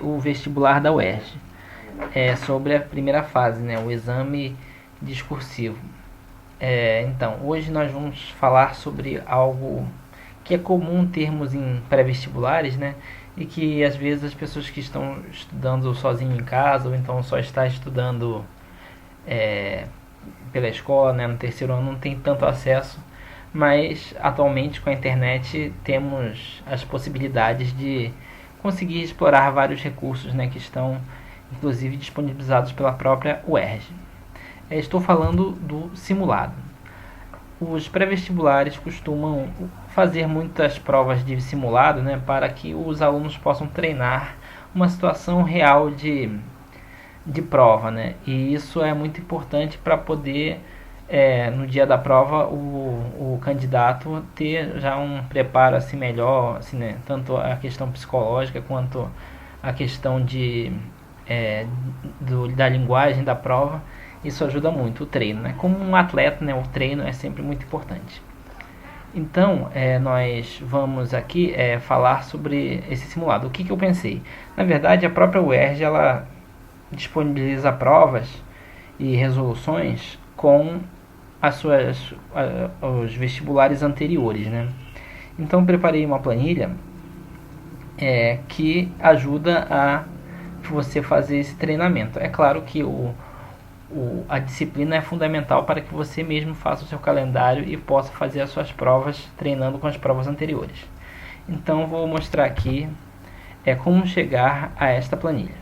O vestibular da UERJ é sobre a primeira fase, né, o exame discursivo. Então, hoje nós vamos falar sobre algo que é comum termos em pré-vestibulares, né, e que às vezes as pessoas que estão estudando sozinho em casa ou então só está estudando pela escola, né, no terceiro ano não tem tanto acesso, mas atualmente com a internet temos as possibilidades de conseguir explorar vários recursos, né, que estão inclusive disponibilizados pela própria UERJ. Estou falando do simulado. Os pré-vestibulares costumam fazer muitas provas de simulado, né, para que os alunos possam treinar uma situação real de prova, né? E isso é muito importante para poder, no dia da prova, o candidato ter já um preparo assim melhor, assim, né? Tanto a questão psicológica quanto a questão da linguagem da prova. Isso ajuda muito o treino, né? Como um atleta, né, o treino é sempre muito importante. Então, nós vamos aqui falar sobre esse simulado. O que eu pensei? Na verdade, a própria UERJ ela disponibiliza provas e resoluções com os vestibulares anteriores, né? Então, preparei uma planilha que ajuda a você fazer esse treinamento. É claro que a disciplina é fundamental para que você mesmo faça o seu calendário e possa fazer as suas provas treinando com as provas anteriores. Então vou mostrar aqui como chegar a esta planilha.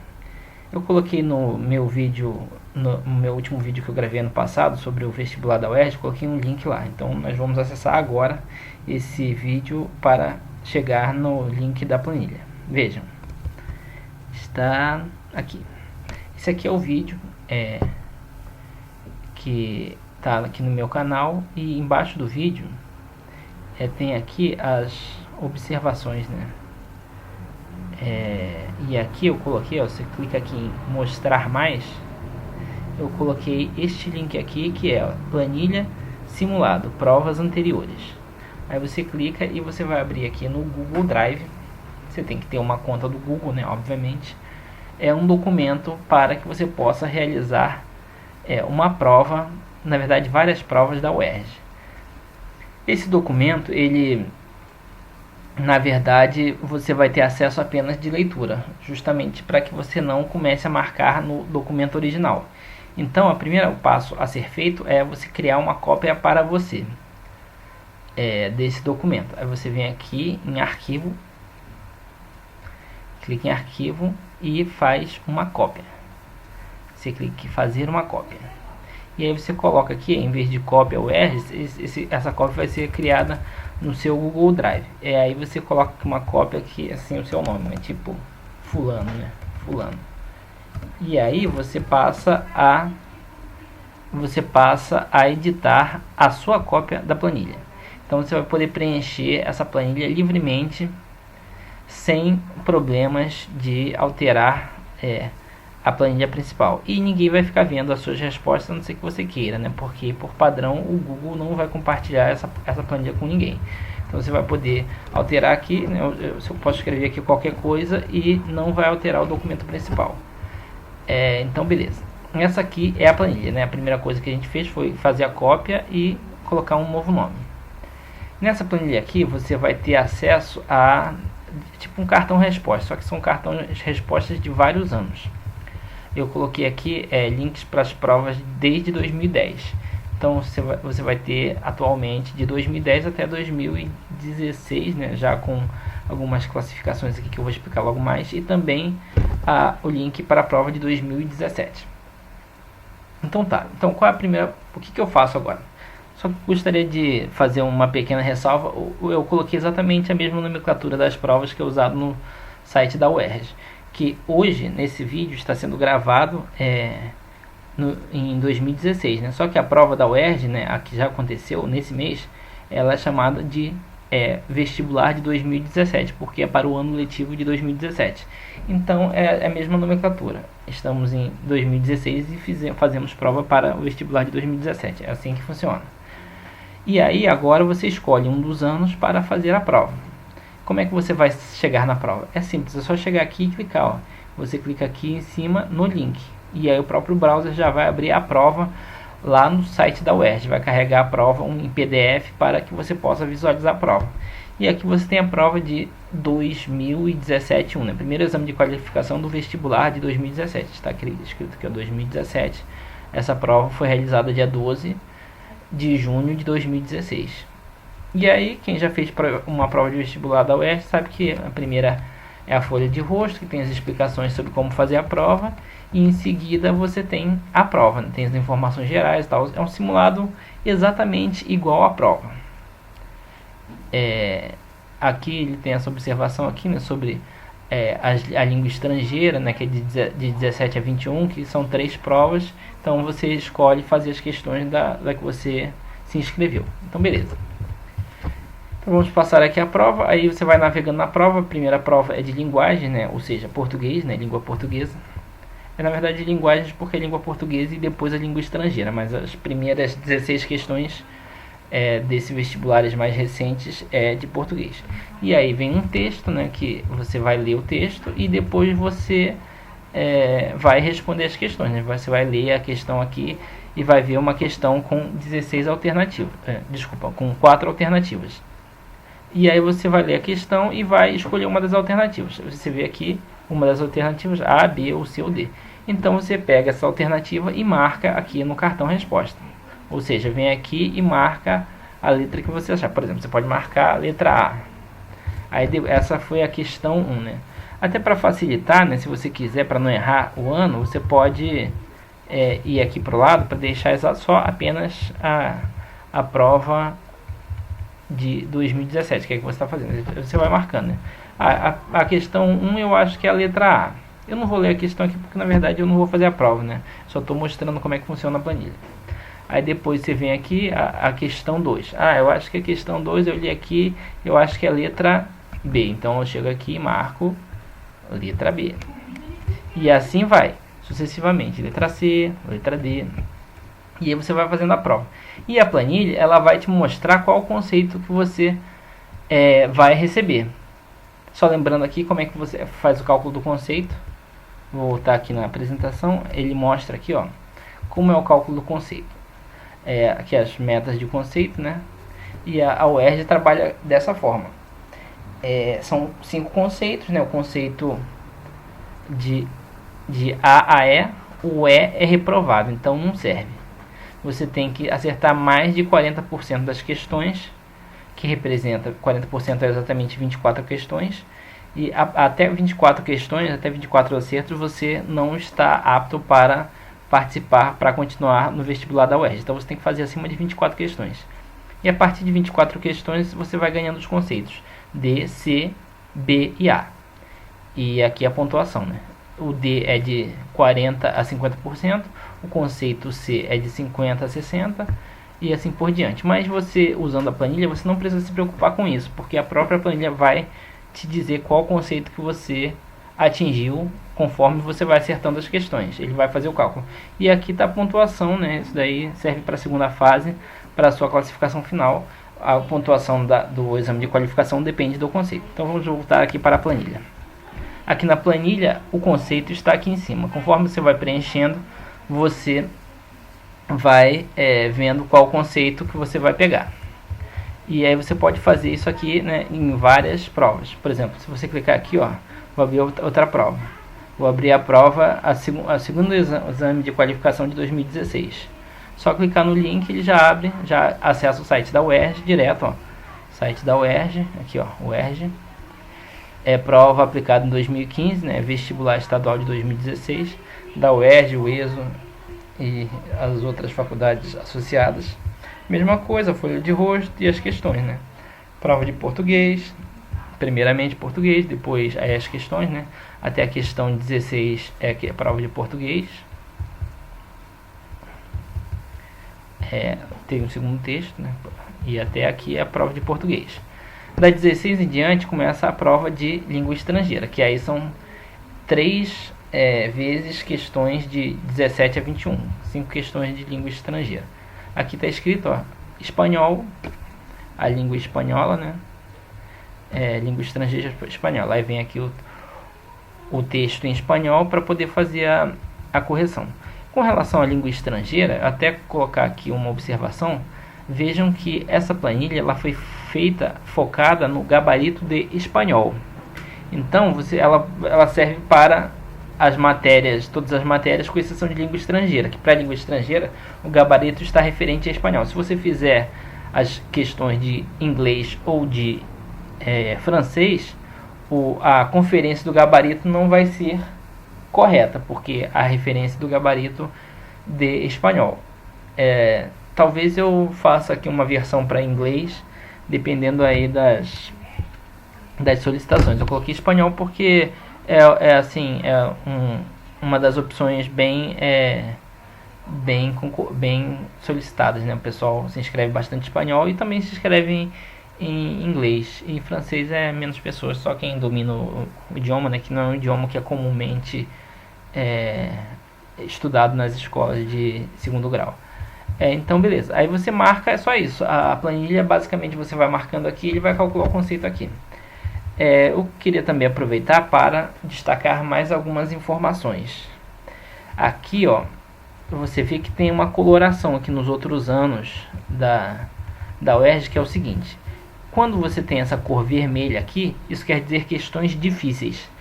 Eu coloquei no meu último vídeo que eu gravei ano passado sobre o vestibular da UERJ, coloquei um link lá. Então nós vamos acessar agora esse vídeo para chegar no link da planilha. Vejam, está aqui. Esse aqui é o vídeo que está aqui no meu canal, e embaixo do vídeo tem aqui as observações, né? E aqui eu coloquei, você clica aqui em mostrar mais, eu coloquei este link aqui que é planilha simulado, provas anteriores. Aí você clica e você vai abrir aqui no Google Drive. Você tem que ter uma conta do Google, né, obviamente. É um documento para que você possa realizar uma prova, na verdade várias provas da UERJ. Esse documento, ele, na verdade, você vai ter acesso apenas de leitura, justamente para que você não comece a marcar no documento original. Então, o primeiro passo a ser feito é você criar uma cópia para você desse documento. Aí você vem aqui em arquivo, clica em arquivo e faz uma cópia. Você clica em fazer uma cópia. E aí você coloca aqui, em vez de cópia UERJ, essa cópia vai ser criada no seu Google Drive. Aí você coloca uma cópia aqui, assim, o seu nome, né? Tipo fulano, né? Fulano. E aí você passa a editar a sua cópia da planilha. Então você vai poder preencher essa planilha livremente, sem problemas de alterar a planilha principal. E ninguém vai ficar vendo as suas respostas, a não ser que você queira, né? Porque por padrão o Google não vai compartilhar essa planilha com ninguém. Então você vai poder alterar aqui, né? Eu posso escrever aqui qualquer coisa e não vai alterar o documento principal. Então beleza. Essa aqui é a planilha, né? A primeira coisa que a gente fez foi fazer a cópia e colocar um novo nome. Nessa planilha aqui você vai ter acesso a tipo um cartão resposta, só que são cartões respostas de vários anos. Eu coloquei aqui links para as provas desde 2010. Então você vai ter atualmente de 2010 até 2016, né, já com algumas classificações aqui que eu vou explicar logo mais, e também o link para a prova de 2017. Então tá, então qual é a primeira, o que eu faço agora? Só que gostaria de fazer uma pequena ressalva. Eu coloquei exatamente a mesma nomenclatura das provas que é usado no site da UERJ, que hoje nesse vídeo está sendo gravado em 2016, né? Só que a prova da UERJ, né, a que já aconteceu nesse mês, ela é chamada de vestibular de 2017, porque é para o ano letivo de 2017. Então é a mesma nomenclatura. Estamos em 2016 e fazemos prova para o vestibular de 2017. É assim que funciona. E aí agora você escolhe um dos anos para fazer a prova. Como é que você vai chegar na prova? É simples, é só chegar aqui e clicar você clica aqui em cima no link. E aí o próprio browser já vai abrir a prova lá no site da UERJ. Vai carregar a prova em PDF para que você possa visualizar a prova. E aqui você tem a prova de 2017-1, né? Primeiro exame de qualificação do vestibular de 2017. Está escrito aqui, 2017. Essa prova foi realizada dia 12 de junho de 2016. E aí, quem já fez uma prova de vestibular da UERJ sabe que a primeira é a folha de rosto, que tem as explicações sobre como fazer a prova. E em seguida você tem a prova, né? Tem as informações gerais e tal. É um simulado exatamente igual à prova. Aqui ele tem essa observação aqui, né, sobre a língua estrangeira, né, que é de 17 a 21, que são 3 provas. Então você escolhe fazer as questões da que você se inscreveu. Então beleza. Então vamos passar aqui a prova. Aí você vai navegando na prova. A primeira prova é de linguagem, né, ou seja, português, né, língua portuguesa. Na verdade de linguagens porque é língua portuguesa e depois a língua estrangeira. Mas as primeiras 16 questões desses vestibulares mais recentes é de português. E aí vem um texto, né, que você vai ler o texto e depois você vai responder as questões, né? Você vai ler a questão aqui e vai ver uma questão com 16 alternativas, com 4 alternativas. E aí você vai ler a questão e vai escolher uma das alternativas. Você vê aqui uma das alternativas A, B ou C ou D. Então você pega essa alternativa e marca aqui no cartão resposta. Ou seja, vem aqui e marca a letra que você achar. Por exemplo, você pode marcar a letra A. Aí essa foi a questão 1, né? Até para facilitar, né, se você quiser, para não errar o ano, você pode ir aqui para o lado para deixar só apenas a prova de 2017, que é que você está fazendo. Você vai marcando, né? A questão 1 eu acho que é a letra A. Eu não vou ler a questão aqui porque na verdade eu não vou fazer a prova, né? Só estou mostrando como é que funciona a planilha. Aí depois você vem aqui a questão 2. Eu acho que a questão 2 eu li aqui, eu acho que é a letra B. Então eu chego aqui e marco letra B. E assim vai, sucessivamente. Letra C, letra D. E aí você vai fazendo a prova. E a planilha, ela vai te mostrar qual o conceito que você vai receber. Só lembrando aqui como é que você faz o cálculo do conceito. Vou voltar aqui na apresentação. Ele mostra aqui, ó, como é o cálculo do conceito. Aqui as metas de conceito, né? E a UERJ trabalha dessa forma. São 5 conceitos, né? O conceito de A a E, o E é reprovado, então não serve. Você tem que acertar mais de 40% das questões, que representa 40% é exatamente 24 questões. E até 24 questões, até 24 acertos, você não está apto para participar, para continuar no vestibular da UERJ. Então você tem que fazer acima de 24 questões. E a partir de 24 questões você vai ganhando os conceitos D, C, B e A. E aqui a pontuação, né? O D é de 40 a 50%, o conceito C é de 50 a 60% e assim por diante. Mas você, usando a planilha, você não precisa se preocupar com isso, porque a própria planilha vai te dizer qual conceito que você atingiu conforme você vai acertando as questões. Ele vai fazer o cálculo. E aqui está a pontuação, né? Isso daí serve para a segunda fase, para a sua classificação final. A pontuação do exame de qualificação depende do conceito. Então vamos voltar aqui para a planilha. Aqui na planilha, o conceito está aqui em cima. Conforme você vai preenchendo, você vai vendo qual conceito que você vai pegar. E aí você pode fazer isso aqui, né, em várias provas. Por exemplo, se você clicar aqui, ó, vou abrir outra prova. Vou abrir a prova, a segundo exame de qualificação de 2016. Só clicar no link, ele já abre, já acessa o site da UERJ direto, ó. Site da UERJ, aqui ó, UERJ. Prova aplicada em 2015, né, vestibular estadual de 2016, da UERJ, o ESO e as outras faculdades associadas. Mesma coisa, folha de rosto e as questões, né. Prova de português, primeiramente português, depois as questões, né, até a questão 16 é a prova de português. Tem um segundo texto, né, e até aqui é a prova de português. Da 16 em diante começa a prova de língua estrangeira, que aí são 3 vezes questões de 17 a 21, 5 questões de língua estrangeira. Aqui está escrito, ó, espanhol, a língua espanhola, né? Língua estrangeira espanhola. Aí vem aqui o texto em espanhol para poder fazer a correção. Com relação à língua estrangeira, até colocar aqui uma observação, vejam que essa planilha ela foi feita focada no gabarito de espanhol. Então ela serve para as matérias, todas as matérias, com exceção de língua estrangeira, que para a língua estrangeira o gabarito está referente a espanhol. Se você fizer as questões de inglês ou de francês, a conferência do gabarito não vai ser correta, porque a referência do gabarito de espanhol. Talvez eu faça aqui uma versão para inglês, dependendo aí das solicitações. Eu coloquei espanhol porque uma das opções bem solicitadas, né? O pessoal se inscreve bastante em espanhol e também se inscreve em inglês. E francês é menos pessoas, só quem domina o idioma, né? Que não é um idioma que é comumente estudado nas escolas de segundo grau. Então beleza, aí você marca, é só isso. A planilha basicamente você vai marcando aqui, ele vai calcular o conceito aqui. Eu queria também aproveitar para destacar mais algumas informações. Aqui você vê que tem uma coloração aqui nos outros anos da UERJ, que é o seguinte: quando você tem essa cor vermelha aqui, isso quer dizer questões difíceis.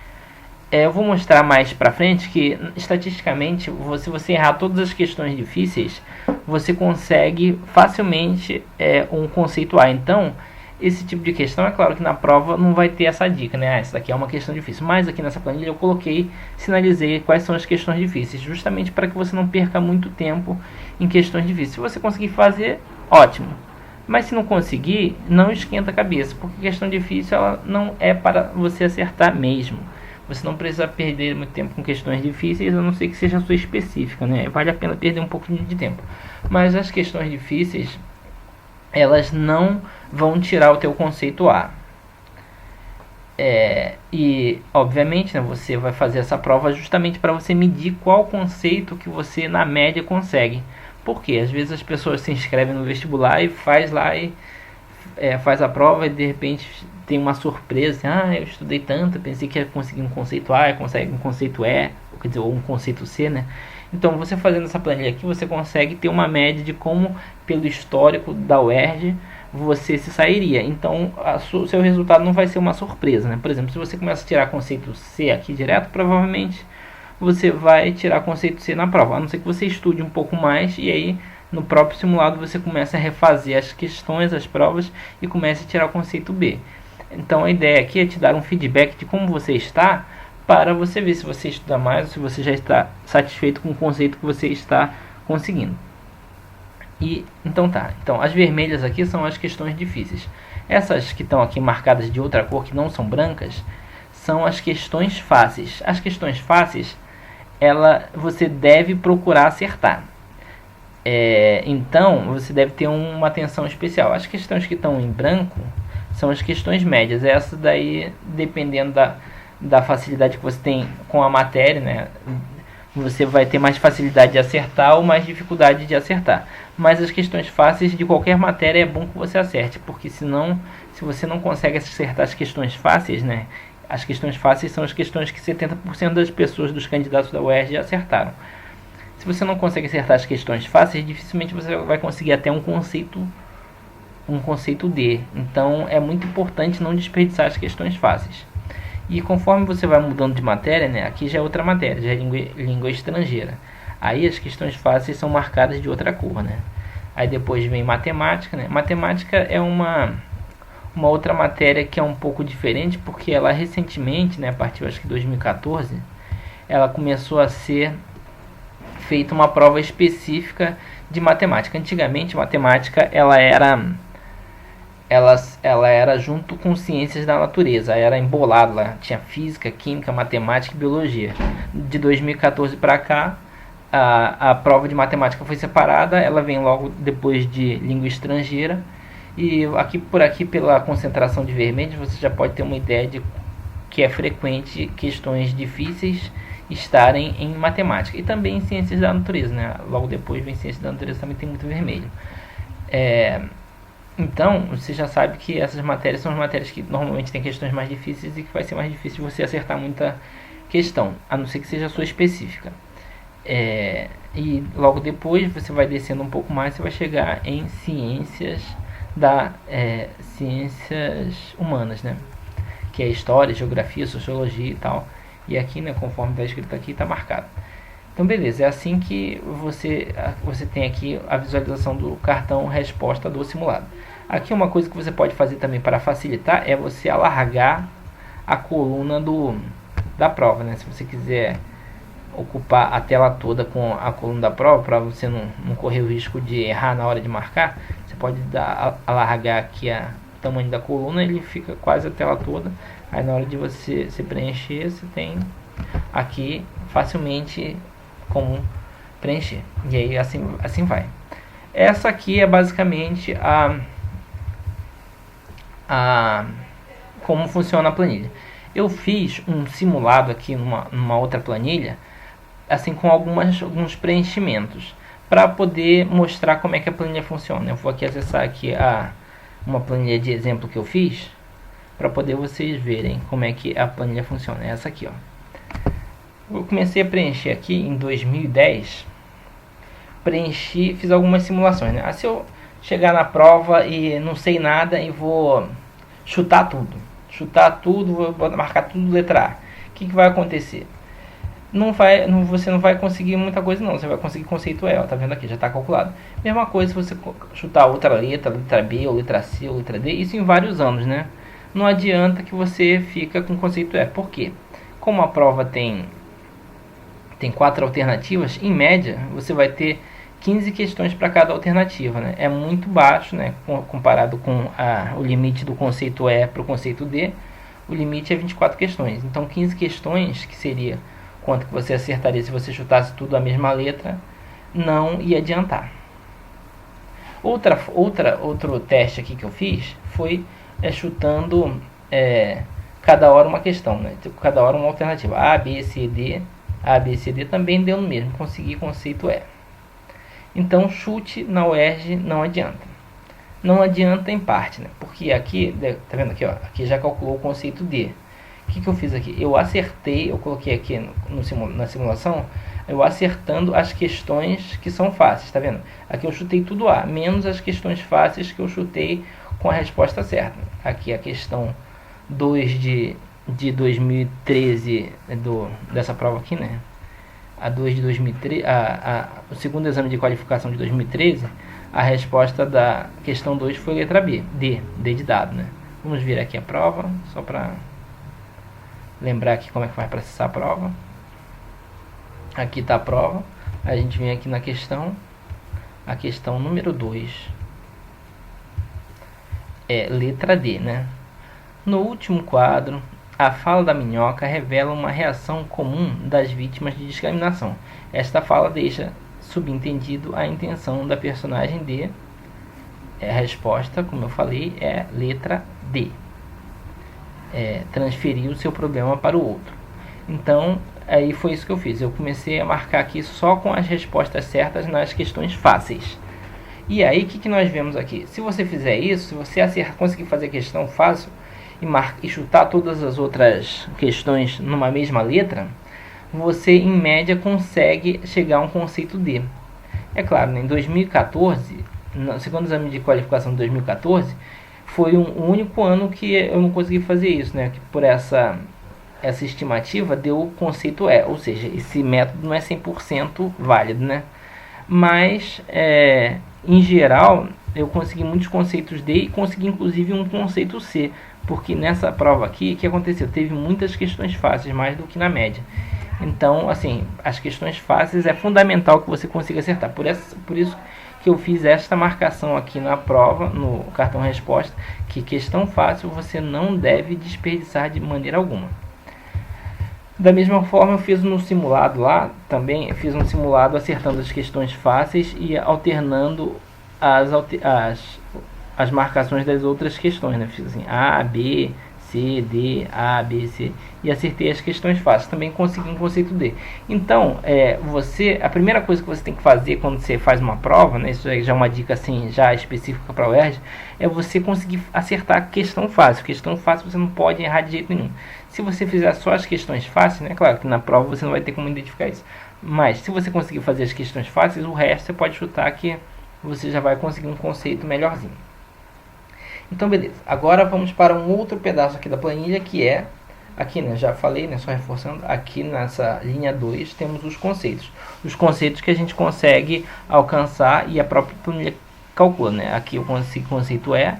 Eu vou mostrar mais para frente que estatisticamente, se você errar todas as questões difíceis, você consegue facilmente um conceito A. Então, esse tipo de questão, é claro que na prova não vai ter essa dica, né? Essa daqui é uma questão difícil. Mas aqui nessa planilha eu sinalizei quais são as questões difíceis, justamente para que você não perca muito tempo em questões difíceis. Se você conseguir fazer, ótimo. Mas se não conseguir, não esquenta a cabeça, porque questão difícil ela não é para você acertar mesmo. Você não precisa perder muito tempo com questões difíceis, a não ser que seja a sua específica, né? Vale a pena perder um pouquinho de tempo. Mas as questões difíceis, elas não vão tirar o teu conceito A. E, obviamente, né, você vai fazer essa prova justamente para você medir qual conceito que você, na média, consegue. Porque às vezes as pessoas se inscrevem no vestibular e faz a prova e de repente tem uma surpresa. Eu estudei tanto, pensei que ia conseguir um conceito A, consegue um conceito E, ou um conceito C, né? Então, você fazendo essa planilha aqui, você consegue ter uma média de como, pelo histórico da UERJ, você se sairia. Então, o seu resultado não vai ser uma surpresa, né? Por exemplo, se você começa a tirar conceito C aqui direto, provavelmente você vai tirar conceito C na prova, a não ser que você estude um pouco mais e aí no próprio simulado você começa a refazer as questões, as provas e começa a tirar o conceito B. Então a ideia aqui é te dar um feedback de como você está, para você ver se você estuda mais ou se você já está satisfeito com o conceito que você está conseguindo. Então as vermelhas aqui são as questões difíceis. Essas que estão aqui marcadas de outra cor, que não são brancas, são as questões fáceis. As questões fáceis, você deve procurar acertar. Então você deve ter uma atenção especial. As questões que estão em branco são as questões médias. Essa daí, dependendo da facilidade que você tem com a matéria, né, você vai ter mais facilidade de acertar ou mais dificuldade de acertar. Mas as questões fáceis de qualquer matéria é bom que você acerte, porque senão, se você não consegue acertar as questões fáceis, né, as questões fáceis são as questões que 70% das pessoas, dos candidatos da UERJ, acertaram. Se você não consegue acertar as questões fáceis, dificilmente você vai conseguir até um conceito D. Então é muito importante não desperdiçar as questões fáceis. E conforme você vai mudando de matéria, né, aqui já é outra matéria, já é língua estrangeira. Aí as questões fáceis são marcadas de outra cor, né? Aí depois vem matemática, né? Matemática é uma outra matéria que é um pouco diferente, porque ela recentemente, né, a partir acho que 2014, ela começou a ser feita uma prova específica de matemática. Antigamente, matemática ela era junto com ciências da natureza, era embolado lá, tinha física, química, matemática e biologia. De 2014 para cá, a prova de matemática foi separada, ela vem logo depois de língua estrangeira. E por aqui, pela concentração de vermelhos, você já pode ter uma ideia de que é frequente questões difíceis estarem em matemática. E também em ciências da natureza, né? Logo depois vem ciências da natureza, também tem muito vermelho. Então, você já sabe que essas matérias são as matérias que normalmente tem questões mais difíceis e que vai ser mais difícil você acertar questão, a não ser que seja a sua específica. E logo depois você vai descendo um pouco mais, você vai chegar em ciências humanas, né? Que é história, geografia, sociologia e tal. E aqui, né, conforme está escrito aqui, está marcado. Então beleza, é assim que você tem aqui a visualização do cartão resposta do simulado. Aqui uma coisa que você pode fazer também para facilitar é você alargar a coluna da prova, né? Se você quiser ocupar a tela toda com a coluna da prova, para você não correr o risco de errar na hora de marcar, você pode alargar aqui o tamanho da coluna, ele fica quase a tela toda. Aí na hora de você se preencher, você tem aqui facilmente como preencher. E aí assim vai. Essa aqui é basicamente como funciona a planilha. Eu fiz um simulado aqui numa outra planilha, assim, com alguns preenchimentos, para poder mostrar como é que a planilha funciona. Eu vou aqui acessar aqui uma planilha de exemplo que eu fiz, para poder vocês verem como é que a planilha funciona. É essa aqui, ó. Eu comecei a preencher aqui em 2010, fiz algumas simulações, né? Se eu chegar na prova e não sei nada e vou chutar tudo, vou marcar tudo letra A, o que vai acontecer? Você não vai conseguir muita coisa não, você vai conseguir conceito E, ó, tá vendo aqui, já está calculado. Mesma coisa se você chutar outra letra B, ou letra C, ou letra D, isso em vários anos, né? Não adianta que você fica com conceito E, por quê? Como a prova tem 4 alternativas, em média você vai ter 15 questões para cada alternativa, né? É muito baixo, né? Comparado com o limite do conceito E para o conceito D, o limite é 24 questões. Então 15 questões, que seria quanto que você acertaria se você chutasse tudo a mesma letra, não ia adiantar. Outro teste aqui que eu fiz foi chutando cada hora uma questão, né? Cada hora uma alternativa. A, B, C, D. A, B, C, D também deu no mesmo, consegui conceito E. Então chute na UERJ não adianta. Não adianta em parte, né? Porque aqui, tá vendo aqui, ó, aqui já calculou o conceito D. O que eu fiz aqui? Eu acertei, eu coloquei aqui na simulação, eu acertando as questões que são fáceis, tá vendo? Aqui eu chutei tudo A, menos as questões fáceis que eu chutei com a resposta certa. Aqui a questão 2 de 2013 dessa prova aqui, né? A 2 de 2013, o segundo exame de qualificação de 2013, a resposta da questão 2 foi letra B, D de dado, né? Vamos ver aqui a prova, só para lembrar aqui como é que vai processar a prova. Aqui está a prova, a gente vem aqui na questão, a questão número 2, letra D, né? No último quadro, a fala da minhoca revela uma reação comum das vítimas de discriminação. Esta fala deixa subentendido a intenção da personagem D. A resposta, como eu falei, é letra D. Transferir o seu problema para o outro. Então, aí foi isso que eu fiz. Eu comecei a marcar aqui só com as respostas certas nas questões fáceis. E aí, o que nós vemos aqui? Se você fizer isso, se você conseguir fazer a questão fácil e chutar todas as outras questões numa mesma letra, você em média consegue chegar a um conceito D. É claro, né, em 2014, no segundo exame de qualificação de 2014, foi o único ano que eu não consegui fazer isso, né? Que por essa estimativa deu o conceito E, ou seja, esse método não é 100% válido, né? Mas, em geral, eu consegui muitos conceitos D e consegui inclusive um conceito C, porque nessa prova aqui, o que aconteceu? Teve muitas questões fáceis, mais do que na média. Então, assim, as questões fáceis é fundamental que você consiga acertar. Por isso que eu fiz esta marcação aqui na prova, no cartão resposta, que questão fácil você não deve desperdiçar de maneira alguma. Da mesma forma, eu fiz no simulado lá, também fiz um simulado acertando as questões fáceis e alternando as marcações das outras questões, né? Fiz assim, A, B, C, D, A, B, C, e acertei as questões fáceis. Também consegui um conceito D. Então, a primeira coisa que você tem que fazer quando você faz uma prova, né? Isso já é uma dica assim, já específica para o UERJ, é você conseguir acertar a questão fácil. Questão fácil você não pode errar de jeito nenhum. Se você fizer só as questões fáceis, né? Claro que na prova você não vai ter como identificar isso. Mas se você conseguir fazer as questões fáceis, o resto você pode chutar que você já vai conseguir um conceito melhorzinho. Então beleza, agora vamos para um outro pedaço aqui da planilha, que é aqui, né, já falei, né, só reforçando, aqui nessa linha 2 temos os conceitos. Os conceitos que a gente consegue alcançar e a própria planilha calcula, né? Aqui eu consigo conceito E,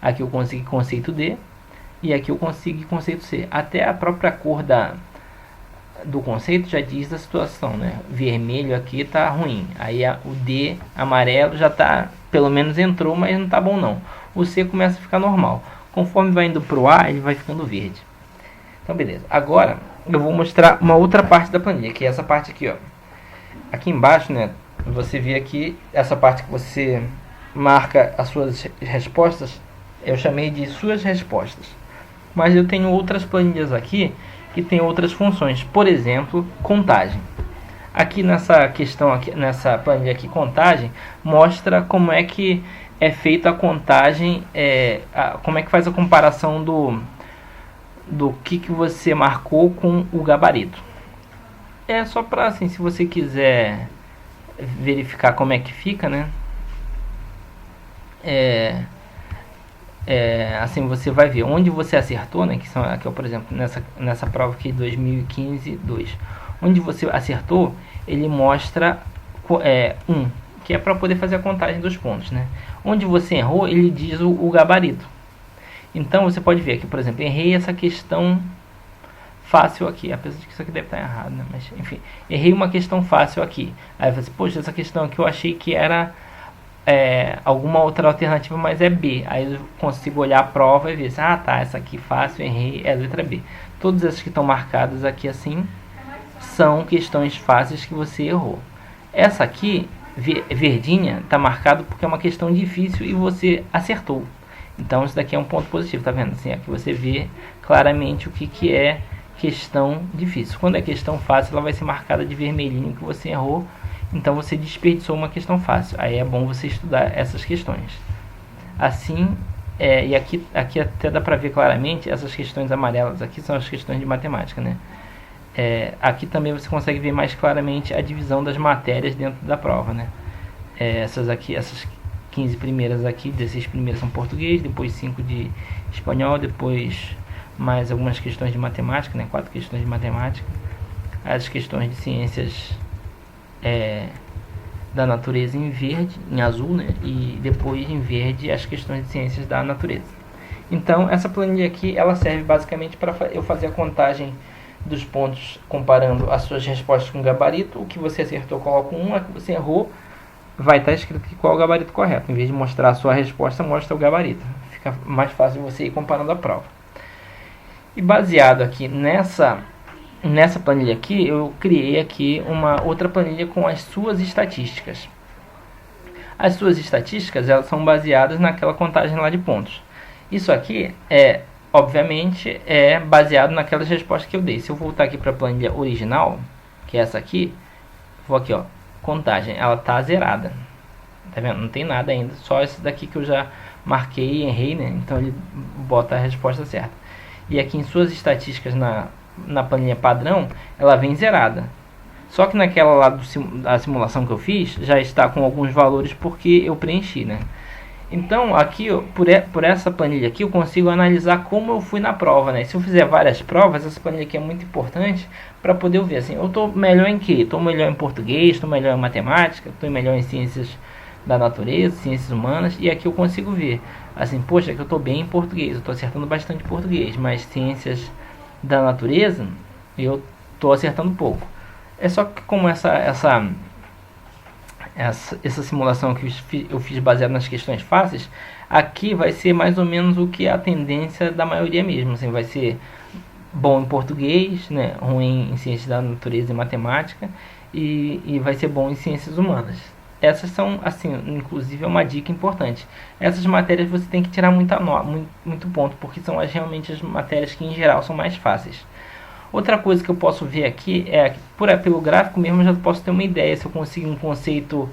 aqui eu consigo conceito D e aqui eu consigo conceito C. Até a própria cor do conceito já diz a situação, né? Vermelho aqui tá ruim, aí o D amarelo já tá, pelo menos entrou, mas não tá bom não. O C começa a ficar normal. Conforme vai indo pro A, ele vai ficando verde. Então beleza, agora eu vou mostrar uma outra parte da planilha, que é essa parte aqui, ó. Aqui embaixo, né, você vê aqui essa parte que você marca as suas respostas, eu chamei de suas respostas. Mas eu tenho outras planilhas aqui que tem outras funções, por exemplo, contagem. Aqui nessa questão, aqui, nessa planilha aqui, contagem, mostra como é que é feita a contagem, como é que faz a comparação do que você marcou com o gabarito. É só para, assim, se você quiser verificar como é que fica, né? Assim você vai ver onde você acertou, né? Que são aqui, por exemplo, nessa prova aqui 2015-2, onde você acertou, ele mostra 1, que é para poder fazer a contagem dos pontos, né? Onde você errou, ele diz o gabarito. Então você pode ver aqui, por exemplo, errei essa questão fácil aqui, apesar de que isso aqui deve estar errado, né? Mas enfim, errei uma questão fácil aqui. Aí você, poxa, essa questão aqui eu achei que era alguma outra alternativa, mas é B. Aí eu consigo olhar a prova e ver assim, tá, essa aqui fácil, errei, é a letra B. Todas essas que estão marcadas aqui assim são questões fáceis que você errou. Essa aqui, verdinha, está marcado porque é uma questão difícil e você acertou. Então isso daqui é um ponto positivo, tá vendo? Assim, aqui você vê claramente o que é questão difícil. Quando é questão fácil, ela vai ser marcada de vermelhinho que você errou. Então você desperdiçou uma questão fácil. Aí é bom você estudar essas questões. Assim, e aqui até dá para ver claramente, essas questões amarelas aqui são as questões de matemática, né? Aqui também você consegue ver mais claramente a divisão das matérias dentro da prova, né? Essas 15 primeiras aqui, 16 primeiras são português, depois 5 de espanhol, depois mais algumas questões de matemática, né? 4 questões de matemática, as questões de ciências da natureza em verde, em azul, né? E depois em verde as questões de ciências da natureza. Então essa planilha aqui, ela serve basicamente para eu fazer a contagem dos pontos comparando as suas respostas com o gabarito. O que você acertou, coloca 1, a que você errou vai estar escrito aqui qual é o gabarito correto. Em vez de mostrar a sua resposta, mostra o gabarito. Fica mais fácil você ir comparando a prova. E baseado aqui nessa planilha aqui, eu criei aqui uma outra planilha com as suas estatísticas. As suas estatísticas, elas são baseadas naquela contagem lá de pontos. Isso aqui obviamente, é baseado naquelas respostas que eu dei. Se eu voltar aqui para a planilha original, que é essa aqui, vou aqui, ó, contagem, ela tá zerada. Tá vendo? Não tem nada ainda, só esse daqui que eu já marquei e errei, né? Então ele bota a resposta certa. E aqui em suas estatísticas na planilha padrão, ela vem zerada. Só que naquela lá da simulação que eu fiz, já está com alguns valores porque eu preenchi, né? Então aqui, por essa planilha aqui, eu consigo analisar como eu fui na prova, né? Se eu fizer várias provas, essa planilha aqui é muito importante para poder ver assim, eu estou melhor em quê? Estou melhor em português, estou melhor em matemática, estou melhor em ciências da natureza, ciências humanas, e aqui eu consigo ver assim, poxa, que eu estou bem em português, eu estou acertando bastante português, mas ciências da natureza eu estou acertando pouco. É só que como essa simulação que eu fiz baseada nas questões fáceis, aqui vai ser mais ou menos o que é a tendência da maioria mesmo, assim, vai ser bom em português, né, ruim em ciências da natureza e matemática, e vai ser bom em ciências humanas. Essas são, assim, inclusive é uma dica importante. Essas matérias você tem que tirar muito ponto, porque são realmente as matérias que em geral são mais fáceis. Outra coisa que eu posso ver aqui é que pelo gráfico mesmo eu já posso ter uma ideia se eu consigo um conceito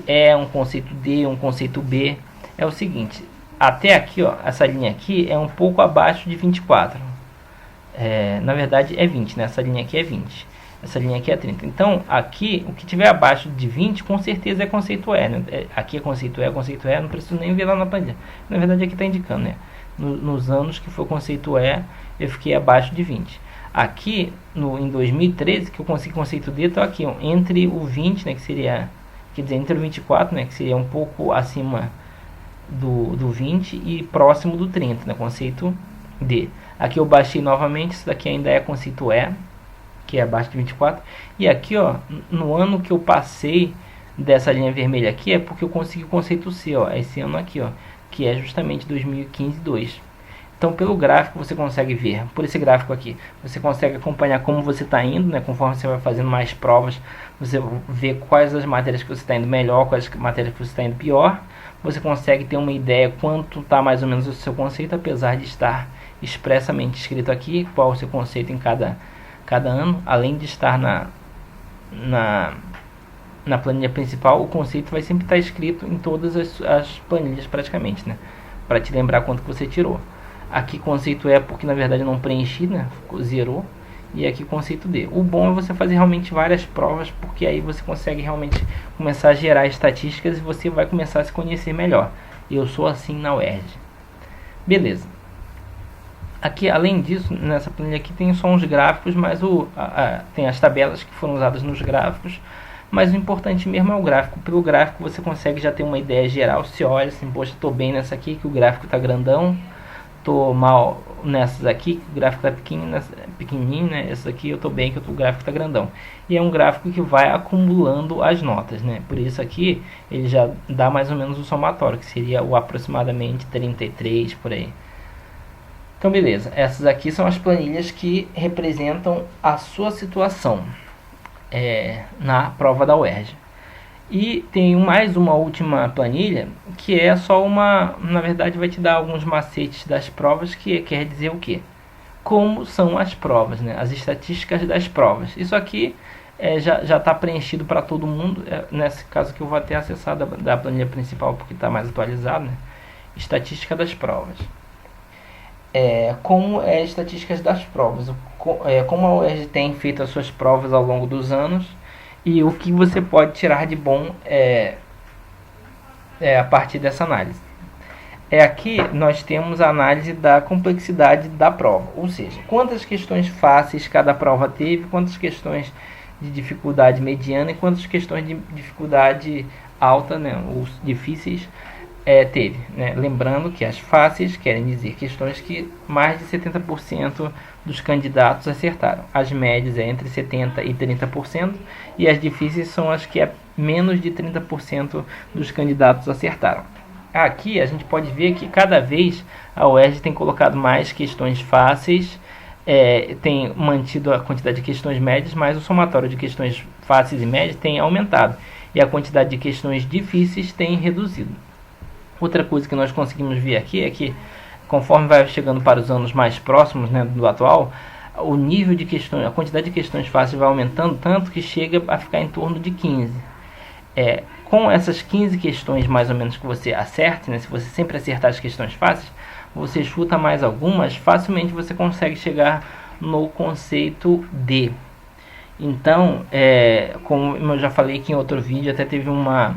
E, um conceito D, um conceito B. É o seguinte, até aqui, ó, essa linha aqui é um pouco abaixo de 24. na verdade é 20, né? Essa linha aqui é 20. Essa linha aqui é 30. Então, aqui, o que tiver abaixo de 20, com certeza é conceito E, né? Aqui é conceito E, não preciso nem ver lá na planilha. Na verdade, aqui está indicando, né? Nos anos que foi conceito E, eu fiquei abaixo de 20. Aqui, em 2013, que eu consegui conceito D, estou aqui, ó, entre o 20, né? Que seria, quer dizer, entre o 24, né? Que seria um pouco acima do 20 e próximo do 30, né? Conceito D. Aqui eu baixei novamente, isso daqui ainda é conceito E, que é abaixo de 24, e aqui, ó, no ano que eu passei dessa linha vermelha aqui, é porque eu consegui o conceito C, ó, esse ano aqui, ó, que é justamente 2015-2. Então, pelo gráfico você consegue ver, por esse gráfico aqui, você consegue acompanhar como você está indo, né, conforme você vai fazendo mais provas, você vê quais as matérias que você está indo melhor, quais as matérias que você está indo pior, você consegue ter uma ideia quanto está mais ou menos o seu conceito, apesar de estar expressamente escrito aqui, qual o seu conceito em cada ano, além de estar na planilha principal, o conceito vai sempre estar escrito em todas as planilhas praticamente, né? Para te lembrar quanto que você tirou. Aqui conceito E porque na verdade eu não preenchi, né? Zerou. E aqui conceito D. O bom é você fazer realmente várias provas, porque aí você consegue realmente começar a gerar estatísticas e você vai começar a se conhecer melhor. Eu sou assim na UERJ. Beleza. Aqui, além disso, nessa planilha aqui tem só uns gráficos, mas tem as tabelas que foram usadas nos gráficos, mas o importante mesmo é o gráfico. Pelo gráfico você consegue já ter uma ideia geral. Se olha assim, poxa, estou bem nessa aqui, que o gráfico está grandão, estou mal nessas aqui, que o gráfico está pequenininho, né? Essa aqui eu estou bem, que o gráfico está grandão. E é um gráfico que vai acumulando as notas, né? Por isso aqui ele já dá mais ou menos o somatório, que seria o aproximadamente 33 por aí. Então beleza, essas aqui são as planilhas que representam a sua situação na prova da UERJ. E tem mais uma última planilha que é só na verdade vai te dar alguns macetes das provas, que quer dizer o quê? Como são as provas, né? As estatísticas das provas. Isso aqui já está preenchido para todo mundo, nesse caso que eu vou até acessar da planilha principal porque está mais atualizado, né? Estatística das provas. Como estatísticas das provas, como a UERJ tem feito as suas provas ao longo dos anos e o que você pode tirar de bom a partir dessa análise. Aqui nós temos a análise da complexidade da prova, ou seja, quantas questões fáceis cada prova teve, quantas questões de dificuldade mediana e quantas questões de dificuldade alta, né, ou difíceis, teve, né? Lembrando que as fáceis querem dizer questões que mais de 70% dos candidatos acertaram. As médias entre 70% e 30%, e as difíceis são as que menos de 30% dos candidatos acertaram. Aqui a gente pode ver que cada vez a UERJ tem colocado mais questões fáceis, tem mantido a quantidade de questões médias, mas o somatório de questões fáceis e médias tem aumentado, e a quantidade de questões difíceis tem reduzido. Outra coisa que nós conseguimos ver aqui é que, conforme vai chegando para os anos mais próximos, né, do atual, o nível de questões, a quantidade de questões fáceis vai aumentando tanto que chega a ficar em torno de 15. Com essas 15 questões mais ou menos que você acerte, né, se você sempre acertar as questões fáceis, você chuta mais algumas, facilmente você consegue chegar no conceito D. Então, como eu já falei aqui em outro vídeo, até teve uma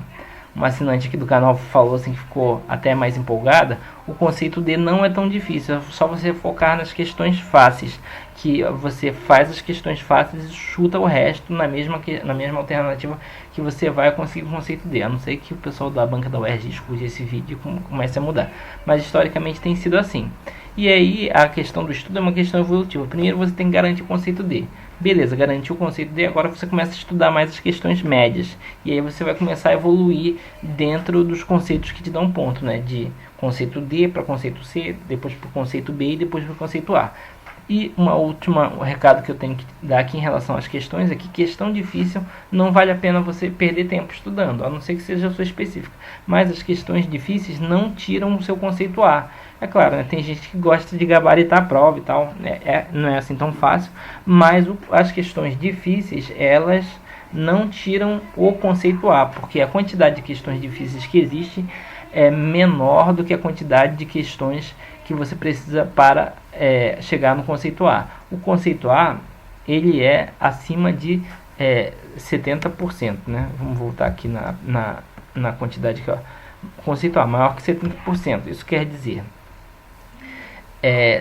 assinante aqui do canal falou assim que ficou até mais empolgada, o conceito D não é tão difícil, é só você focar nas questões fáceis, que você faz as questões fáceis e chuta o resto na mesma alternativa que você vai conseguir o conceito D, a não ser que o pessoal da banca da UERJ escute esse vídeo e comece a mudar, mas historicamente tem sido assim. E aí a questão do estudo é uma questão evolutiva. Primeiro você tem que garantir o conceito D. Beleza, garantiu o conceito D, agora você começa a estudar mais as questões médias. E aí você vai começar a evoluir dentro dos conceitos que te dão ponto, né? De conceito D para conceito C, depois para o conceito B e depois para o conceito A. E um recado que eu tenho que dar aqui em relação às questões é que questão difícil não vale a pena você perder tempo estudando, a não ser que seja a sua específica. Mas as questões difíceis não tiram o seu conceito A. É claro, né, tem gente que gosta de gabaritar a prova e tal, não é assim tão fácil, mas as questões difíceis, elas não tiram o conceito A, porque a quantidade de questões difíceis que existe é menor do que a quantidade de questões que que você precisa para chegar no conceito A. O conceito A, ele é acima de 70%, né? Vamos voltar aqui na quantidade aqui, ó. O conceito A maior que 70%. Isso quer dizer,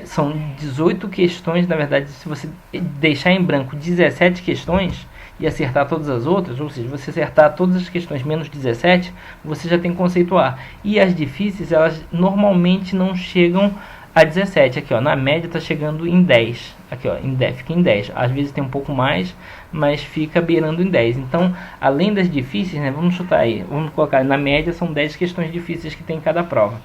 são 18 questões. Na verdade, se você deixar em branco 17 questões e acertar todas as outras, ou seja, você acertar todas as questões menos 17, você já tem conceito A. E as difíceis, elas normalmente não chegam a 17. Aqui, ó, na média está chegando em 10. Aqui, ó, fica em 10. Às vezes tem um pouco mais, mas fica beirando em 10. Então, além das difíceis, né, vamos chutar aí, vamos colocar, na média são 10 questões difíceis que tem em cada prova.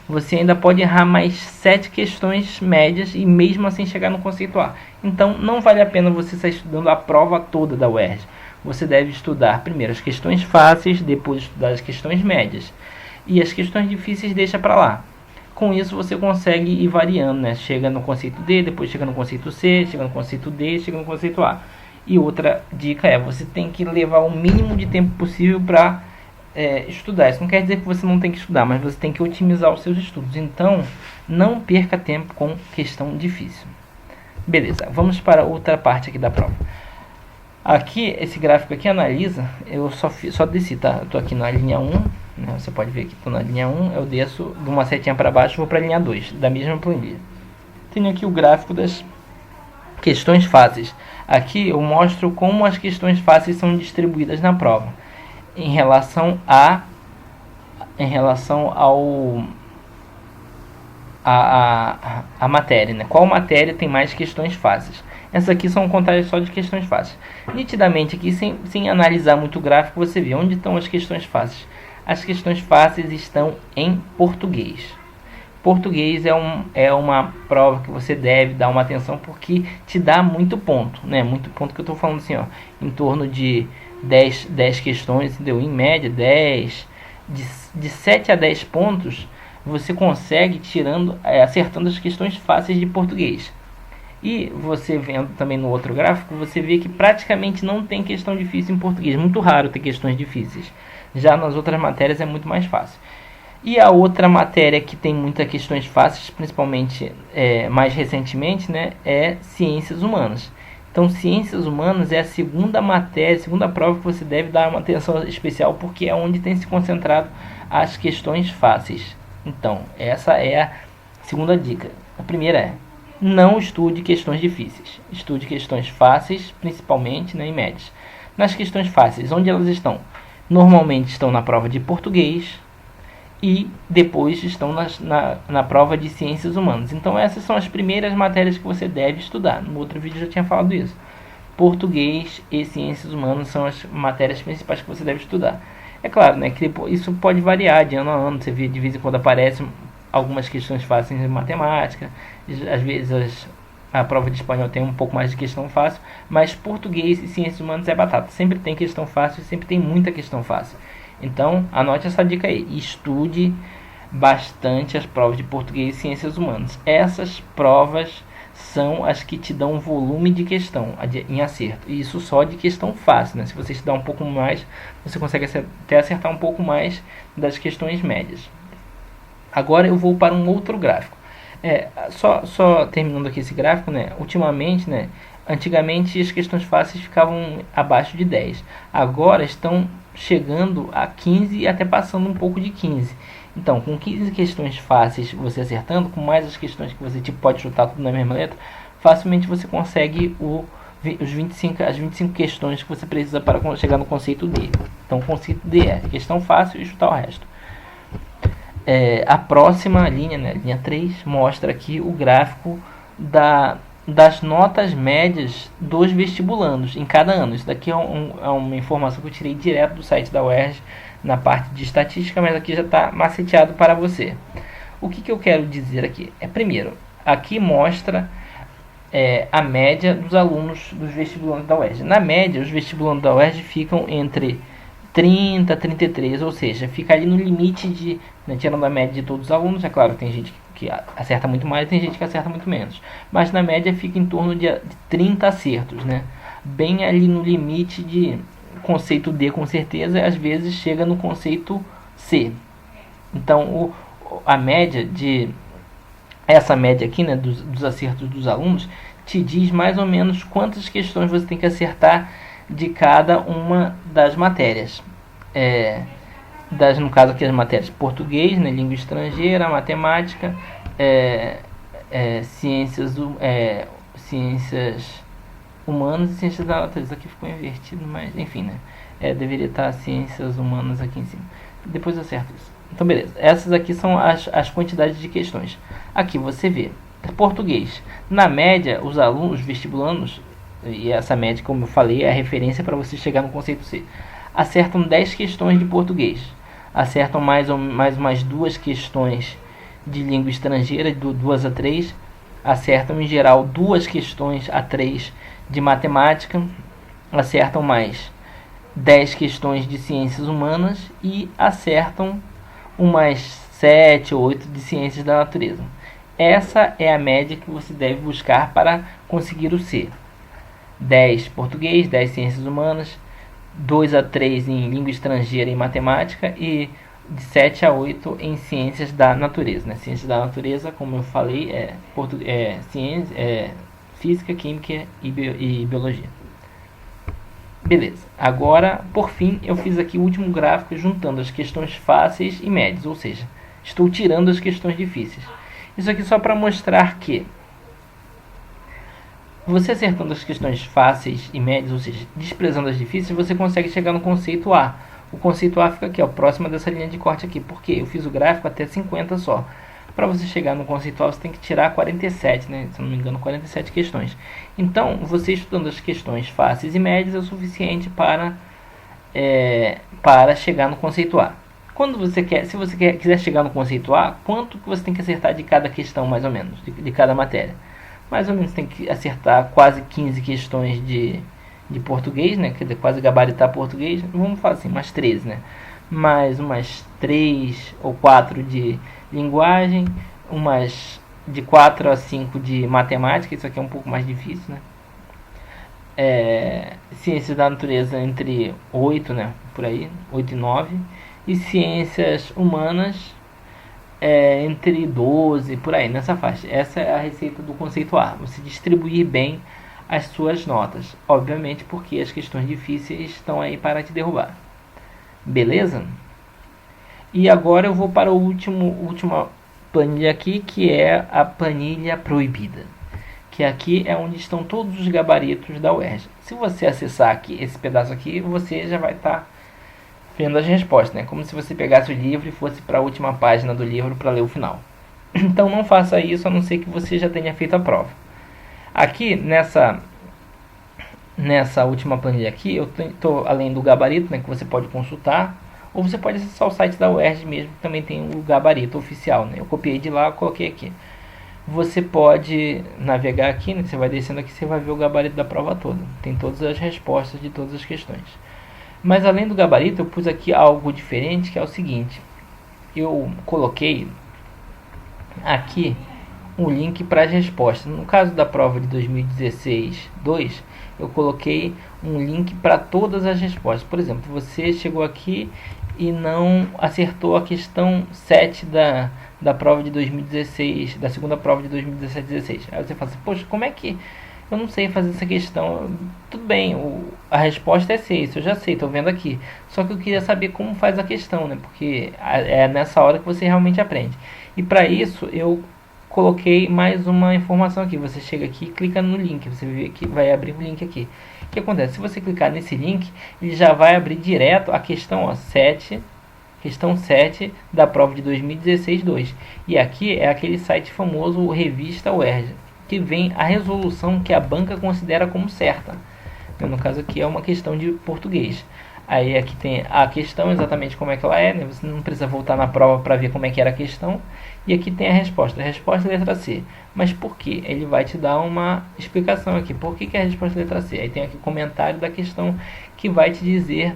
Você ainda pode errar mais 7 questões médias e mesmo assim chegar no conceito A. Então, não vale a pena você estar estudando a prova toda da UERJ. Você deve estudar primeiro as questões fáceis, depois estudar as questões médias. E as questões difíceis deixa para lá. Com isso você consegue ir variando, né? Chega no conceito D, depois chega no conceito C, chega no conceito D, chega no conceito A. E outra dica é, você tem que levar o mínimo de tempo possível para estudar. Isso não quer dizer que você não tem que estudar, mas você tem que otimizar os seus estudos. Então, não perca tempo com questão difícil. Beleza, vamos para outra parte aqui da prova. Aqui, esse gráfico aqui analisa, eu só desci, tá? Eu tô aqui na linha 1, né? Você pode ver que estou na linha 1, eu desço de uma setinha para baixo e vou para a linha 2, da mesma planilha. Tenho aqui o gráfico das questões fáceis. Aqui eu mostro como as questões fáceis são distribuídas na prova, em relação a matéria, né? Qual matéria tem mais questões fáceis? Essas aqui são contagens só de questões fáceis. Nitidamente aqui, sem analisar muito o gráfico, você vê onde estão as questões fáceis. As questões fáceis estão em português. Português é uma prova que você deve dar uma atenção, porque te dá muito ponto, né? Muito ponto que eu estou falando assim, ó, em torno de 10 questões, entendeu? Em média 10, de 7 a 10 pontos você consegue acertando as questões fáceis de português. E você vendo também no outro gráfico, você vê que praticamente não tem questão difícil em português. Muito raro ter questões difíceis. Já nas outras matérias é muito mais fácil. E a outra matéria que tem muitas questões fáceis, principalmente mais recentemente, né, é Ciências Humanas. Então, Ciências Humanas é a segunda matéria, a segunda prova que você deve dar uma atenção especial, porque é onde tem se concentrado as questões fáceis. Então, essa é a segunda dica. A primeira é: não estude questões difíceis. Estude questões fáceis, principalmente, né, em médias. Nas questões fáceis, onde elas estão? Normalmente estão na prova de português e depois estão na prova de ciências humanas. Então essas são as primeiras matérias que você deve estudar. No outro vídeo eu já tinha falado isso. Português e ciências humanas são as matérias principais que você deve estudar. É claro, né, que isso pode variar de ano a ano. Você vê de vez em quando aparecem algumas questões fáceis em matemática. Às vezes a prova de espanhol tem um pouco mais de questão fácil, mas português e ciências humanas é batata. Sempre tem questão fácil, sempre tem muita questão fácil. Então, anote essa dica aí. Estude bastante as provas de português e ciências humanas. Essas provas são as que te dão volume de questão em acerto. E isso só de questão fácil, né? Se você estudar um pouco mais, você consegue até acertar um pouco mais das questões médias. Agora eu vou para um outro gráfico. Só terminando aqui esse gráfico, né? Ultimamente, né? Antigamente as questões fáceis ficavam abaixo de 10. Agora estão chegando a 15 e até passando um pouco de 15. Então, com 15 questões fáceis você acertando, com mais as questões que você pode chutar tudo na mesma letra, facilmente você consegue as 25 questões que você precisa para chegar no conceito D. Então, o conceito D é questão fácil e chutar o resto. A próxima linha, né, linha 3, mostra aqui o gráfico das notas médias dos vestibulandos em cada ano. Isso daqui é uma informação que eu tirei direto do site da UERJ, na parte de estatística, mas aqui já está maceteado para você. O que eu quero dizer aqui? Primeiro, aqui mostra a média dos alunos dos vestibulandos da UERJ. Na média, os vestibulandos da UERJ ficam entre 30 a 33, ou seja, fica ali no limite né, tirando a média de todos os alunos. É claro, tem gente que acerta muito mais e tem gente que acerta muito menos, mas na média fica em torno de 30 acertos, né? Bem ali no limite de conceito D, com certeza, e às vezes chega no conceito C. Então a média essa média aqui, né, dos acertos dos alunos, te diz mais ou menos quantas questões você tem que acertar de cada uma das matérias. No caso aqui as matérias português, né, língua estrangeira, matemática, ciências humanas e ciências da natureza. Aqui ficou invertido, mas enfim, né? Deveria estar ciências humanas aqui em cima. Depois eu acerto isso. Então beleza, essas aqui são as quantidades de questões. Aqui você vê, português. Na média, os alunos vestibulandos, e essa média, como eu falei, é a referência para você chegar no conceito C, acertam 10 questões de português. Acertam mais umas 2 questões de língua estrangeira, de 2 a 3. Acertam em geral 2 questões a 3 de matemática. Acertam mais 10 questões de ciências humanas e acertam umas 7 ou 8 de ciências da natureza. Essa é a média que você deve buscar para conseguir o C. 10 português, 10 ciências humanas, 2 a 3 em língua estrangeira e matemática e de 7 a 8 em ciências da natureza. Né? Ciências da natureza, como eu falei, física, química e biologia. Beleza, agora por fim eu fiz aqui o último gráfico juntando as questões fáceis e médias, ou seja, estou tirando as questões difíceis. Isso aqui só para mostrar que você acertando as questões fáceis e médias, ou seja, desprezando as difíceis, você consegue chegar no conceito A. O conceito A fica aqui, ó, próximo dessa linha de corte aqui, porque eu fiz o gráfico até 50 só. Para você chegar no conceito A, você tem que tirar 47, né? Se não me engano, 47 questões. Então, você estudando as questões fáceis e médias é o suficiente para chegar no conceito A. Se você quiser chegar no conceito A, quanto que você tem que acertar de cada questão, mais ou menos, de cada matéria? Mais ou menos tem que acertar quase 15 questões de português, né? Quer dizer, quase gabaritar português. Vamos falar assim, umas 13, né? Mais umas 3 ou 4 de linguagem, umas de 4 a 5 de matemática, isso aqui é um pouco mais difícil, né? Ciências da natureza entre 8, né? Por aí, 8 e 9. E ciências humanas entre 12, por aí, nessa faixa. Essa é a receita do conceito A. Você distribuir bem as suas notas. Obviamente porque as questões difíceis estão aí para te derrubar. Beleza? E agora eu vou para a última planilha aqui, que é a planilha proibida. Que aqui é onde estão todos os gabaritos da UERJ. Se você acessar aqui esse pedaço aqui, você já vai estar vendo as respostas, né? Como se você pegasse o livro e fosse para a última página do livro para ler o final. Então não faça isso, a não ser que você já tenha feito a prova. Aqui nessa última planilha aqui, eu estou além do gabarito, né, que você pode consultar, ou você pode acessar o site da UERJ mesmo, que também tem o gabarito oficial, né? Eu copiei de lá, coloquei aqui. Você pode navegar aqui, né? Você vai descendo aqui, você vai ver o gabarito da prova toda. Tem todas as respostas de todas as questões. Mas além do gabarito, eu pus aqui algo diferente, que é o seguinte. Eu coloquei aqui um link para as respostas. No caso da prova de 2016-2, eu coloquei um link para todas as respostas. Por exemplo, você chegou aqui e não acertou a questão 7 da prova de 2016, da segunda prova de 2017-16. Aí você fala assim, poxa, como é que eu não sei fazer essa questão? Tudo bem, a resposta é C, isso eu já sei, estou vendo aqui. Só que eu queria saber como faz a questão, né? Porque é nessa hora que você realmente aprende. E para isso eu coloquei mais uma informação aqui. Você chega aqui e clica no link, você vê que vai abrir um link aqui. O que acontece? Se você clicar nesse link, ele já vai abrir direto a questão 7, questão 7 da prova de 2016-2. E aqui é aquele site famoso, o Revista UERJ, que vem a resolução que a banca considera como certa. No caso aqui é uma questão de português. Aí aqui tem a questão exatamente como é que ela é, né? Você não precisa voltar na prova para ver como é que era a questão. E aqui tem a resposta. A resposta é letra C. Mas por quê? Ele vai te dar uma explicação aqui. Por que é a resposta é letra C? Aí tem aqui o comentário da questão que vai te dizer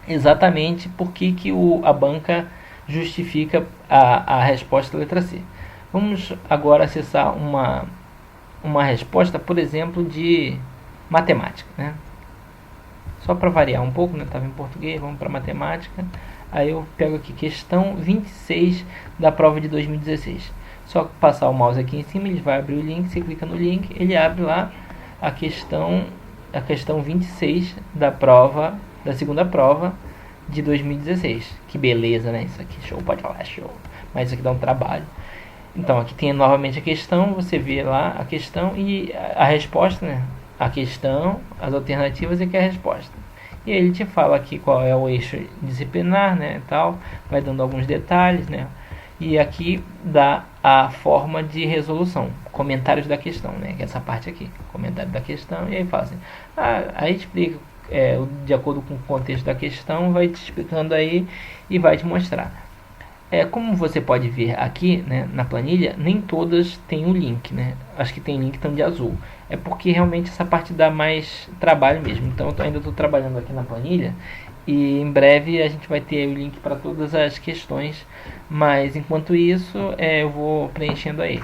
exatamente por que a banca justifica a resposta letra C. Vamos agora acessar uma resposta, por exemplo, de matemática, né? Só para variar um pouco, né? Estava em português, vamos para matemática. Aí eu pego aqui questão 26 da prova de 2016. Só passar o mouse aqui em cima, ele vai abrir o link, você clica no link, ele abre lá a questão 26 da prova, da segunda prova de 2016. Que beleza, né? Isso aqui, show, pode falar, show. Mas isso aqui dá um trabalho. Então, aqui tem novamente a questão, você vê lá a questão e a resposta, né? A questão, as alternativas e aqui a resposta. E aí ele te fala aqui qual é o eixo disciplinar, né, tal, vai dando alguns detalhes, né? E aqui dá a forma de resolução, comentários da questão, né? Que é essa parte aqui, comentário da questão, e aí fala assim, aí explica, de acordo com o contexto da questão, vai te explicando aí e vai te mostrar. Como você pode ver aqui, né, na planilha, nem todas têm o link, né? Acho que tem link tão de azul. É porque realmente essa parte dá mais trabalho mesmo. Então eu ainda estou trabalhando aqui na planilha e em breve a gente vai ter o link para todas as questões. Mas enquanto isso, eu vou preenchendo aí.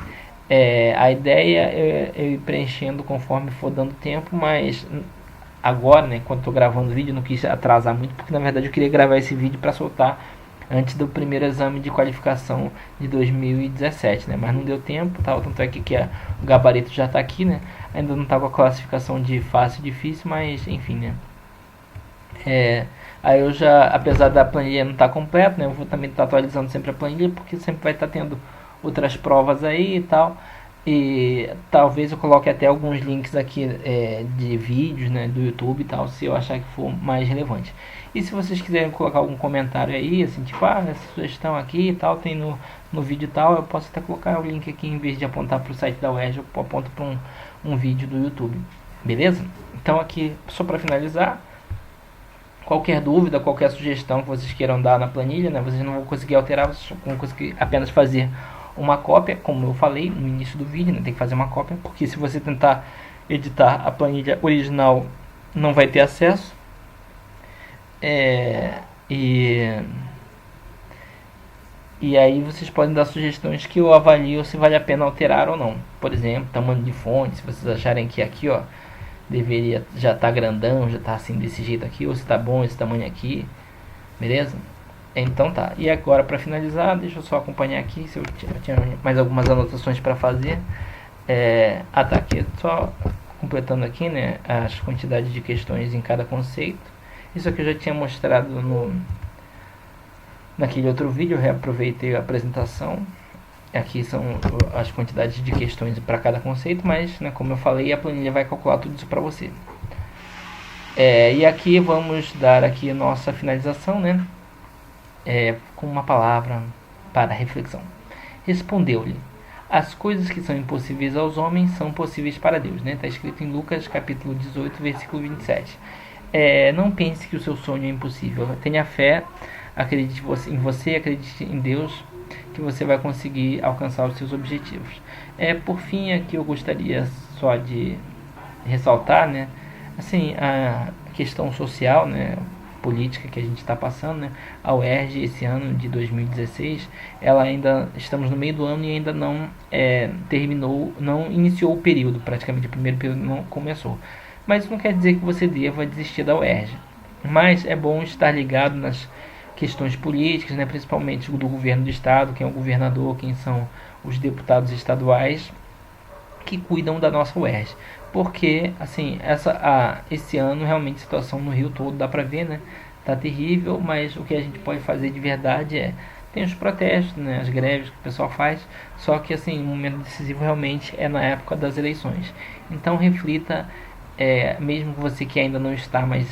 A ideia é eu ir preenchendo conforme for dando tempo, mas agora, né, enquanto estou gravando o vídeo, não quis atrasar muito, porque na verdade eu queria gravar esse vídeo para soltar antes do primeiro exame de qualificação de 2017, né? Mas não deu tempo, tal, tanto é que o gabarito já está aqui, né? Ainda não está com a classificação de fácil e difícil, mas enfim, né? Aí eu já, apesar da planilha não estar completa, né? Eu vou também estar atualizando sempre a planilha, porque sempre vai estar tendo outras provas aí e tal. E talvez eu coloque até alguns links aqui de vídeos, né, do YouTube e tal, se eu achar que for mais relevante. E se vocês quiserem colocar algum comentário aí, assim, tipo, essa sugestão aqui e tal, tem no vídeo e tal, eu posso até colocar o link aqui, em vez de apontar para o site da UERJ, eu aponto para um vídeo do YouTube. Beleza? Então aqui, só para finalizar, qualquer dúvida, qualquer sugestão que vocês queiram dar na planilha, né, vocês não vão conseguir alterar, vocês vão conseguir apenas fazer uma cópia, como eu falei no início do vídeo, né, tem que fazer uma cópia, porque se você tentar editar a planilha original, não vai ter acesso. E aí vocês podem dar sugestões que eu avalio se vale a pena alterar ou não. Por exemplo, tamanho de fonte, se vocês acharem que aqui, ó, deveria já tá grandão, já tá assim desse jeito aqui, ou se tá bom esse tamanho aqui, beleza? Então tá, e agora para finalizar, deixa eu só acompanhar aqui se eu tinha mais algumas anotações para fazer. Tá aqui, só completando aqui, né, as quantidades de questões em cada conceito. Isso aqui eu já tinha mostrado naquele outro vídeo, eu reaproveitei a apresentação. Aqui são as quantidades de questões para cada conceito, mas, né, como eu falei, a planilha vai calcular tudo isso para você. E aqui vamos dar aqui a nossa finalização, né, com uma palavra para reflexão. Respondeu-lhe: as coisas que são impossíveis aos homens são possíveis para Deus, né? Está escrito em Lucas capítulo 18, versículo 27. Não pense que o seu sonho é impossível. Tenha fé, acredite em você, acredite em Deus, que você vai conseguir alcançar os seus objetivos. Por fim, aqui eu gostaria só de ressaltar, né, assim, a questão social, né, política que a gente está passando, né? A UERJ esse ano de 2016, ela ainda estamos no meio do ano e ainda não terminou, não iniciou o período, praticamente o primeiro período não começou. Mas isso não quer dizer que você deva desistir da UERJ. Mas é bom estar ligado nas questões políticas, né, principalmente do governo do estado, quem é o governador, quem são os deputados estaduais que cuidam da nossa UERJ. Porque, assim, esse ano realmente a situação no Rio todo dá pra ver, né? Tá terrível, mas o que a gente pode fazer de verdade tem os protestos, né, as greves que o pessoal faz, só que assim, o momento decisivo realmente é na época das eleições. Então reflita, mesmo você que ainda não está, mas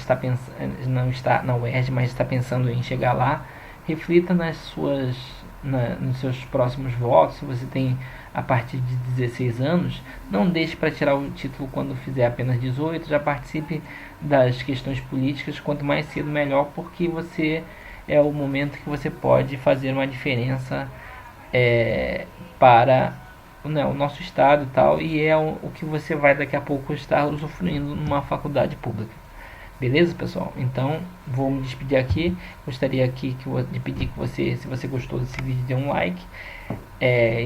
não está na UERJ, mas está pensando em chegar lá, reflita nos seus próximos votos. Se você tem a partir de 16 anos, não deixe para tirar o título quando fizer apenas 18, já participe das questões políticas, quanto mais cedo melhor, porque você é o momento que você pode fazer uma diferença para, né, o nosso estado e tal, e é o que você vai daqui a pouco estar usufruindo numa faculdade pública. Beleza, pessoal? Então, vou me despedir aqui. Gostaria aqui de pedir que você, se você gostou desse vídeo, dê um like.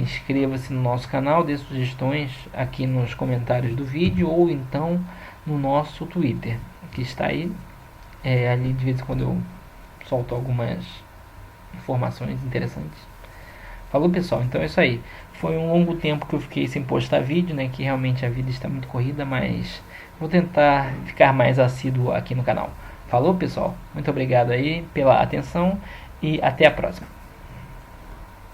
Inscreva-se no nosso canal, dê sugestões aqui nos comentários do vídeo ou então no nosso Twitter, que está aí. Ali de vez em quando eu solto algumas informações interessantes. Falou, pessoal? Então é isso aí. Foi um longo tempo que eu fiquei sem postar vídeo, né? Que realmente a vida está muito corrida, mas vou tentar ficar mais assíduo aqui no canal. Falou, pessoal? Muito obrigado aí pela atenção e até a próxima.